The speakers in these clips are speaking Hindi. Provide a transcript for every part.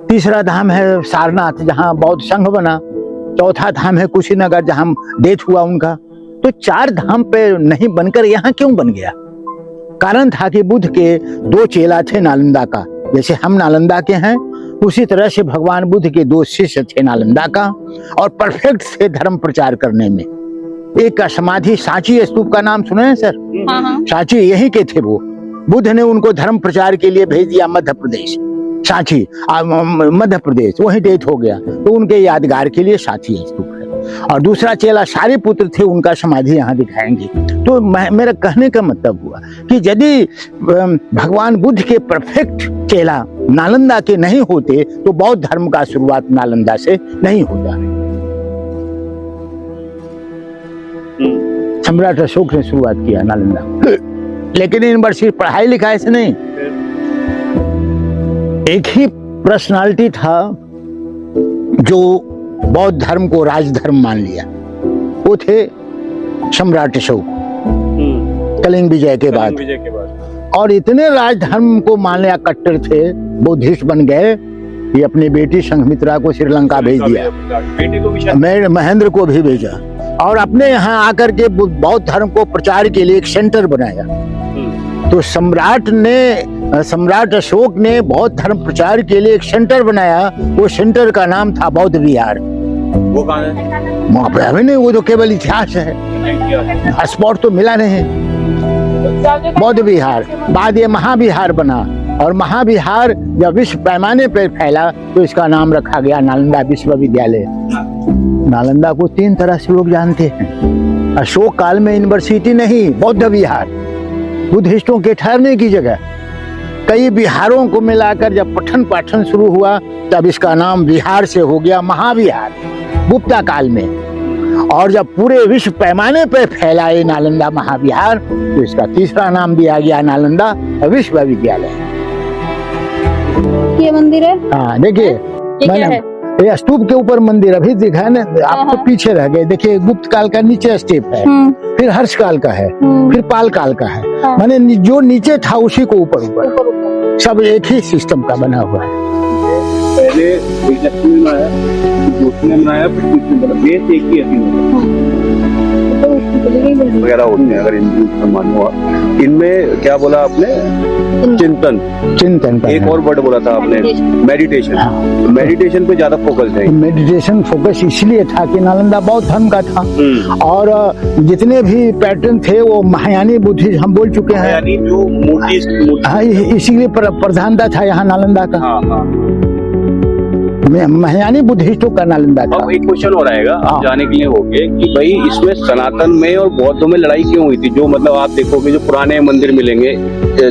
तीसरा धाम है सारनाथ जहाँ बौद्ध संघ बना, चौथा धाम है कुशीनगर जहाँ डेथ हुआ उनका। तो 4 धाम पे नहीं बनकर यहाँ क्यों बन गया? कारण था कि बुद्ध के 2 चेला थे नालंदा का, जैसे हम नालंदा के हैं उसी तरह से भगवान बुद्ध के 2 शिष्य थे नालंदा का, और परफेक्ट थे धर्म प्रचार करने में। एक का समाधि सांची स्तूप का नाम सुने हैं सर? सांची यही के थे वो। बुद्ध ने उनको धर्म प्रचार के लिए भेज दिया मध्य प्रदेश, सांची मध्य प्रदेश, वही डेथ हो गया। तो उनके यादगार के लिए सांची स्तूप है। और दूसरा चेला सारिपुत्र थे, उनका समाधि यहाँ दिखाएंगे। तो मेरा कहने का मतलब हुआ कि यदि भगवान बुद्ध के परफेक्ट चेला नालंदा के नहीं होते तो बौद्ध धर्म का शुरुआत नालंदा से नहीं होता। सम्राट अशोक ने शुरुआत किया नालंदा, लेकिन यूनिवर्सिटी पढ़ाई लिखाई से नहीं। एक ही पर्सनालिटी था जो बौद्ध धर्म को राजधर्म मान लिया, वो थे सम्राट अशोक कलिंग विजय के बाद। और इतने राजधर्म को मान लिया, कट्टर थे, बुद्धिस्ट बन गए कि अपनी बेटी संघमित्रा को श्रीलंका भेज दिया, महेंद्र को भी भेजा, और अपने यहाँ आकर के बौद्ध धर्म को प्रचार के लिए एक सेंटर बनाया। तो सम्राट अशोक ने बौद्ध धर्म प्रचार के लिए एक सेंटर बनाया। वो सेंटर का नाम था बौद्ध विहार। वो कहाँ है? वहाँ पे अभी नहीं, वो तो केवल इतिहास है, स्पॉट तो मिला नहीं। बौद्ध विहार बाद ये महाविहार बना, और महाविहार जब विश्व पैमाने पर फैला तो इसका नाम रखा गया नालंदा विश्वविद्यालय। नालंदा को 3 तरह से लोग जानते हैं। अशोक काल में यूनिवर्सिटी नहीं, बौद्ध विहार, बुद्धिस्टों के ठहरने की जगह। कई विहारों को मिलाकर जब पठन पाठन शुरू हुआ तब इसका नाम विहार से हो गया महाविहार गुप्ता काल में। और जब पूरे विश्व पैमाने पर फैला ये नालंदा महाविहार तो इसका तीसरा नाम दिया गया नालंदा विश्वविद्यालय। ये मंदिर है? हाँ देखिए, ये स्तूप के ऊपर मंदिर अभी दिखा है ना, आप तो पीछे रह गए। देखिए गुप्त काल का नीचे स्टेप है, फिर हर्ष काल का है, फिर पाल काल का है। माने जो नीचे था उसी को ऊपर ऊपर, सब एक ही सिस्टम का बना हुआ है। पहले बनाया फिर बेस एक ही वगैरह होते हैं। अगर हिंदू हुआ, इनमें क्या बोला आपने? चिंतन का एक और वर्ड बोला था आपने, मेडिटेशन। मेडिटेशन पे ज्यादा फोकस है। मेडिटेशन फोकस इसलिए था कि नालंदा बौद्ध धर्म का था, और जितने भी पैटर्न थे वो महायानी बुद्धिस्ट हम बोल चुके हैं, यानी जो मूर्ति इसीलिए प्रधानता था यहाँ नालंदा का। महायानी बुद्धिस्टों का नालंदा था। अब एक क्वेश्चन हो रहेगा, आप जाने के लिए होगे कि भाई इसमें सनातन में और बौद्धों में लड़ाई क्यों हुई थी? जो मतलब आप देखोगे जो पुराने मंदिर मिलेंगे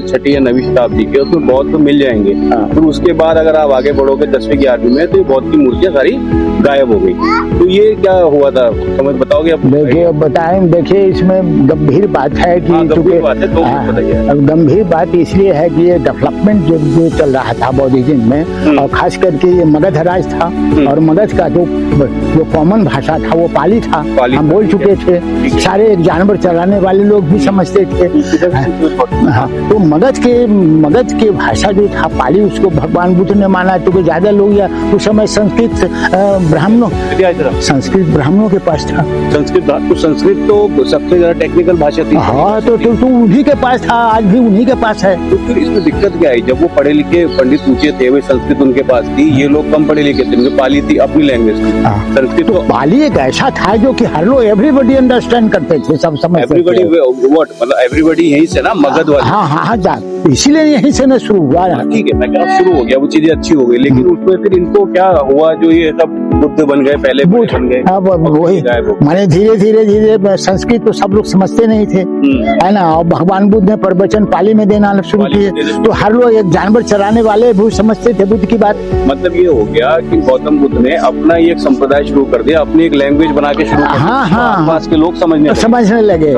6वीं या 9वीं शताब्दी के, उसमें बौद्ध तो मिल जाएंगे। फिर उसके बाद अगर आप आगे बढ़ोगे 10वीं 11वीं में तो बौद्ध की मूर्तियां सारी गायब हो गई। तो ये क्या हुआ था, समझ बताओगे आप? देखिए बताएं, देखिए इसमें गंभीर बात है कि गंभीर बात इसलिए है कि ये डेवलपमेंट जो चल रहा था बौद्धिज्म में, और खास करके ये मगध राज था, और मगध का जो कॉमन भाषा था वो पाली था। हम बोल चुके थे, सारे जानवर चराने वाले लोग भी समझते थे। तो मगध के भाषा जो था पाली, उसको भगवान बुद्ध ने माना, क्योंकि ज्यादा लोग या उस समय संस्कृत ब्राह्मणों के पास था। संस्कृत तो सबसे ज्यादा टेक्निकल भाषा थी। हाँ तो उन्हीं के पास था, आज भी उन्हीं के पास है। तो फिर इसमें दिक्कत क्या है? जब वो पढ़े लिखे पंडित ऊंचे थे, वे संस्कृत उनके पास थी, ये लोग कम पढ़े लिखे थे, उनकी पाली थी, अपनी लैंग्वेज थी। संस्कृत तो पाली एक ऐसा था जो कि हर लोग एवरीबॉडी अंडरस्टैंड करते थे, सब समझते थे। एवरीबॉडी व्हाट मतलब एवरीबॉडी यहीं से ना, मगध वाले। हाँ इसीलिए यहीं से ना शुरू हुआ। ठीक है, मैं क्या शुरू हो गया, वो चीजें अच्छी हो गई, लेकिन उसमें फिर इनको क्या हुआ, जो ये सब बुद्ध बन गए, पहले बुद्ध बन गए। अब वही माने धीरे धीरे संस्कृत तो सब लोग समझते नहीं थे, है ना। और भगवान बुद्ध ने प्रवचन पाली में देना शुरू किए, तो हर लोग एक जानवर चराने वाले भी समझते थे बुद्ध की बात। मतलब ये हो गया कि गौतम बुद्ध ने अपना एक संप्रदाय शुरू कर दिया, अपनी एक लैंग्वेज बना के शुरू कर दिया। आसपास के लोग समझने लगे।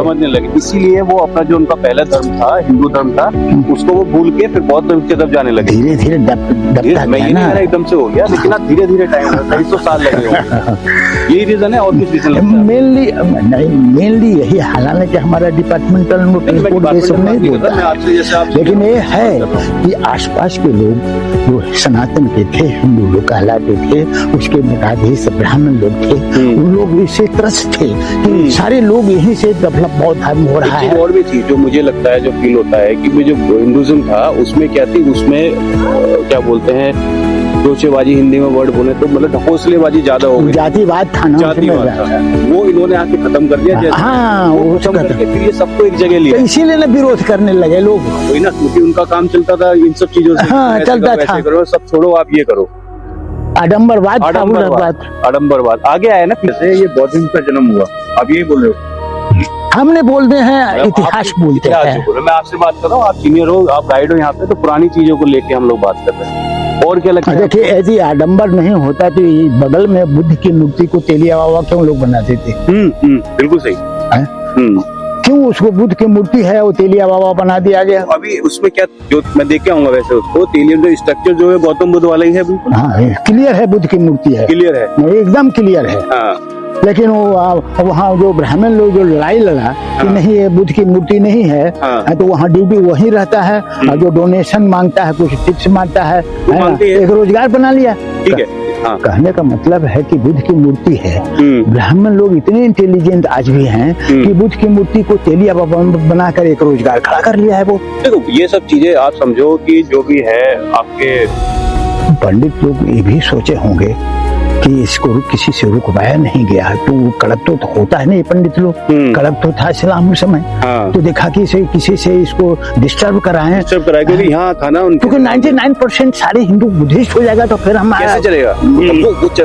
इसीलिए वो अपना जो उनका पहला धर्म था, हिंदू धर्म था, उसको वो भूल के फिर बौद्ध धर्म की तरफ जाने लगे। धीरे धीरे मैं ये नहीं एकदम से हो गया, लेकिन धीरे धीरे टाइम साल लगे होंगे। यही रीजन है और कुछ रीजन लगता है? मेनली यही हालांकि है कि हमारा डिपार्टमेंटल नोटिस ये सब नहीं बोलता, लेकिन ये है कि आसपास के लोग जो सनातन के थे, हिंदू लोग कहलाते थे, उसके मुताबिक ब्राह्मण लोग थे, उन लोग इससे त्रस्त थे कि सारे लोग यहीं से डेवलप बौद्ध धर्म हो रहा है। और भी चीज जो मुझे लगता है, जो फील होता है कि जो हिंदुइज्म था उसमें क्या थी, उसमें क्या बोलते हैं, जोशेबाजी हिंदी में वर्ड बोले तो मतलब ढकोसलेबाजी ज्यादा हो गई, जातिवाद था ना, जातिवाद था, वो इन्होंने आके खत्म कर दिया। हाँ, वो खत्म करके फिर ये सबको एक जगह लिया, तो इसीलिए ना विरोध करने लगे लोग, वही ना, क्योंकि उनका काम चलता था इन सब चीजों से। हाँ, चलता था, करो सब छोड़ो, आप ये करो, आडम्बरवाद, आडम्बरवाद आगे आया ना, जैसे ये बौद्धिज्म का जन्म हुआ, आप यही बोल रहे हो, हमने बोलते हैं इतिहास बोलते हैं। मैं आपसे बात कर रहा हूँ, आप सीनियर हो, आप गाइड हो यहाँ पे, तो पुरानी चीजों को लेके हम लोग बात कर रहे हैं। और क्या लगता है? देखिए, यदि आडम्बर नहीं होता तो ये बगल में बुद्ध की मूर्ति को तेलिया बाबा क्यों लोग बनाते थे? बिल्कुल सही। क्यों उसको बुद्ध की मूर्ति है वो तेलिया बाबा बना दिया गया? अभी उसमें क्या, जो मैं देख के आऊंगा वैसे उसको, तेलिया जो स्ट्रक्चर जो है गौतम बुद्ध वाला ही है बिल्कुल। हाँ, क्लियर है, बुद्ध की मूर्ति है, क्लियर है, एकदम क्लियर है। हाँ। लेकिन वो वहाँ जो ब्राह्मण लोग जो लड़ाई लड़ा कि नहीं ये बुद्ध की मूर्ति नहीं है, तो वहाँ ड्यूटी वही रहता है, और जो डोनेशन मांगता है, कुछ टिप्स मांगता है, एक रोजगार बना लिया। ठीक है, हाँ। कहने का मतलब है कि बुद्ध की मूर्ति है, ब्राह्मण लोग इतने इंटेलिजेंट आज भी हैं कि बुद्ध की मूर्ति को तेलिया बाबा बनाकर एक रोजगार खड़ा कर लिया है। वो देखो, ये सब चीजें आप समझो कि जो भी है आपके पंडित लोग ये भी सोचे होंगे कि इसको किसी से रुकवाया नहीं गया, तो कड़क तो होता है नहीं, पंडित लोग कड़क तो था इस्लाम उस समय, तो देखा कि किसी से इसको डिस्टर्ब कराएं, क्योंकि यहाँ था ना, क्योंकि 99% सारे हिंदू बुद्धिस्ट हो जाएगा, तो फिर हमारा कैसे चलेगा?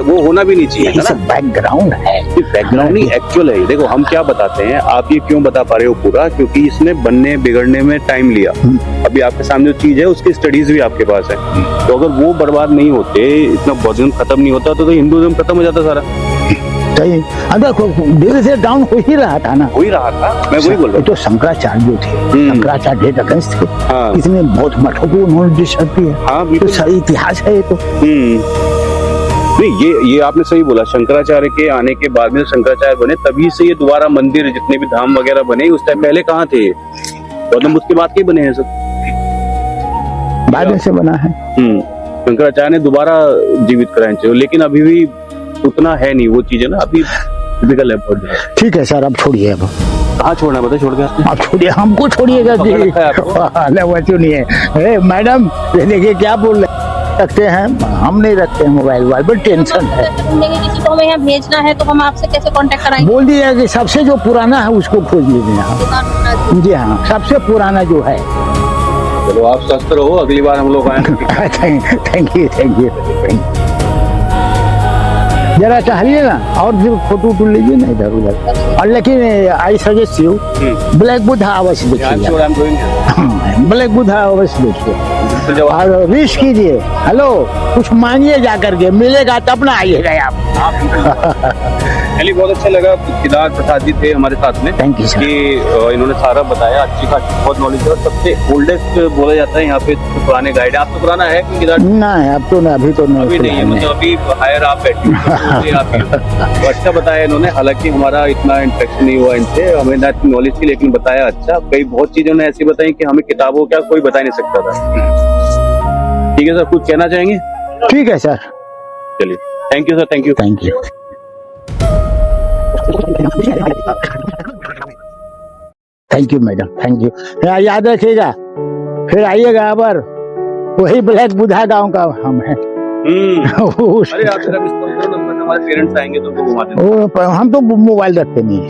वो होना भी नहीं चाहिए, ये सब बैकग्राउंड है, बैकग्राउंड नहीं एक्चुअल है। देखो, हम क्या बताते हैं, आप ये क्यों बता पा रहे हो पूरा, क्योंकि इसने बनने बिगड़ने में टाइम लिया। अभी आपके सामने जो चीज है उसकी स्टडीज भी आपके पास है, तो अगर वो बर्बाद नहीं होते, इतना बौद्धिज्म खत्म नहीं होता, तो हिंदुइज्म खत्म हो जाता सारा। सही, धीरे से डाउन हो ही रहा था ना, हो ही रहा था, मैं वही बोल रहा हूँ। तो शंकराचार्य जो थे, शंकराचार्य अगेंस्ट थे, इसमें बहुत मठों को उन्होंने डिस्टर्ब किया, तो सारा इतिहास है ये तो। नहीं, ये आपने सही बोला, शंकराचार्य के आने के बाद में शंकराचार्य बने, तभी से ये दोबारा मंदिर जितने भी धाम वगैरह बने, उस टाइम पहले कहाँ थे? गौतम बुद्ध के बाद के बने हैं सब, बाद में से बना है। शंकराचार्य ने दोबारा जीवित कराए चाहिए, लेकिन अभी भी उतना है नहीं वो चीज है ना, अभी टिपिकल है। ठीक है सर, अब छोड़िए, अब कहाँ छोड़ना बता, छोड़ के आप छोड़िए, हमको छोड़िएगा जी, वो नहीं है मैडम, देखिए क्या बोल रखते हैं, हम नहीं रखते हैं मोबाइल पर टेंशन है। किसी को हमें यहाँ भेजना है तो हम आपसे कैसे कांटेक्ट कराएंगे? बोल दिया कि सबसे जो पुराना है उसको खोज लीजिए। जी हाँ, सबसे पुराना जो है। चलो आप स्वस्थ रहो, अगली बार हम लोग आएंगे। Thank you. जरा टहलिए ना, और जो फोटो उठो लीजिए ना इधर उधर, और लेकिन I suggest you black Buddha अवश्य देखिए, ब्लैक बुद्धा अवश्य देखिए, और विश कीजिए, हेलो कुछ मांगिए जाकर के, मिलेगा तब ना आइएगा आप। चलिए, बहुत अच्छा लगा, केदार प्रसाद जी थे हमारे साथ में, थैंक यू सर, कि इन्होंने सारा बताया, अच्छी खासी बहुत नॉलेज है, और सबसे ओल्डेस्ट बोला जाता है यहाँ पे, तो पुराने गाइड है। आप तो पुराना है केदार? नहीं, अब तो अभी तो नहीं है, मतलब अभी हायर आप बैठे तो अच्छा बताया इन्होंने, हालांकि हमारा इतना इंटरेक्शन नहीं हुआ इनसे, हमें ना नॉलेज थी, लेकिन बताया अच्छा, कई बहुत चीजों ने ऐसी बताई कि हमें किताबों क्या कोई बता नहीं सकता था। ठीक है सर, कुछ कहना चाहेंगे? ठीक है सर, चलिए, thank you sir, thank you. Thank you madam, thank you. याद रखिएगा, फिर आइएगा, अबर वही ब्लैक बुद्धा गांव का हम है। अरे आप हमारे पेरेंट्स आएंगे तो घुमा देंगे। हम तो मोबाइल रखते नहीं।